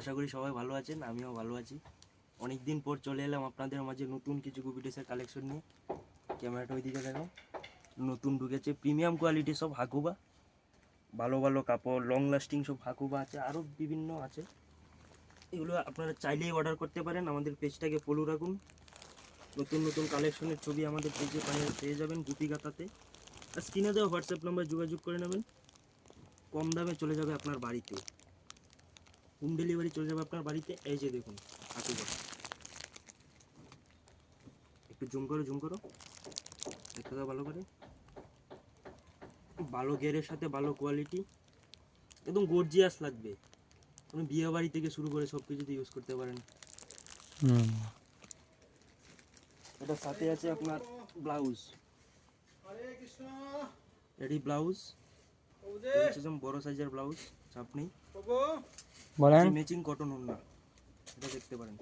আশা করি সবাই ভালো আছেন, আমিও ভালো আছি। অনেক দিন পর চলে এলাম আপনাদের মাঝে নতুন কিছু গুপি ড্রেসের কালেকশন নিয়ে। ক্যামেরাটা ওইদিকে দেখো, নতুন ঢুকেছে প্রিমিয়াম কোয়ালিটি সব হাকুবা, ভালো ভালো কাপড়, লং লাস্টিং সব হাকুবা আছে, আরও বিভিন্ন আছে। এগুলো আপনারা চাইলেই অর্ডার করতে পারেন, আমাদের পেজটাকে ফলো রাখুন। নতুন নতুন কালেকশনের ছবি আমাদের পেজে পেয়ে যাবেন গুপি গাতাতে। আর স্ক্রিনে দেওয়া হোয়াটসঅ্যাপ নাম্বার যোগাযোগ করে নেবেন, কম দামে চলে যাবে আপনার বাড়িতে, হোম ডেলিভারি চলে যাবে আপনার বাড়িতে। এই যে দেখুন হাকুবা, একটু জুম করো দেখতে দাও ভালো করে। ভালো গেরের সাথে ভালো কোয়ালিটি, একদম গর্জিয়াস লাগবে। আপনি বিয়ে বাড়ি থেকে শুরু করে সব কিছুতে ইউজ করতে পারেন। এটার সাথে আছে আপনার ব্লাউজ, এটি ব্লাউজ হচ্ছে বড় সাইজের ব্লাউজ, চাপ নেই। বলেন। ম্যাচিং কটন ওড়না, এটা দেখতে পারেন।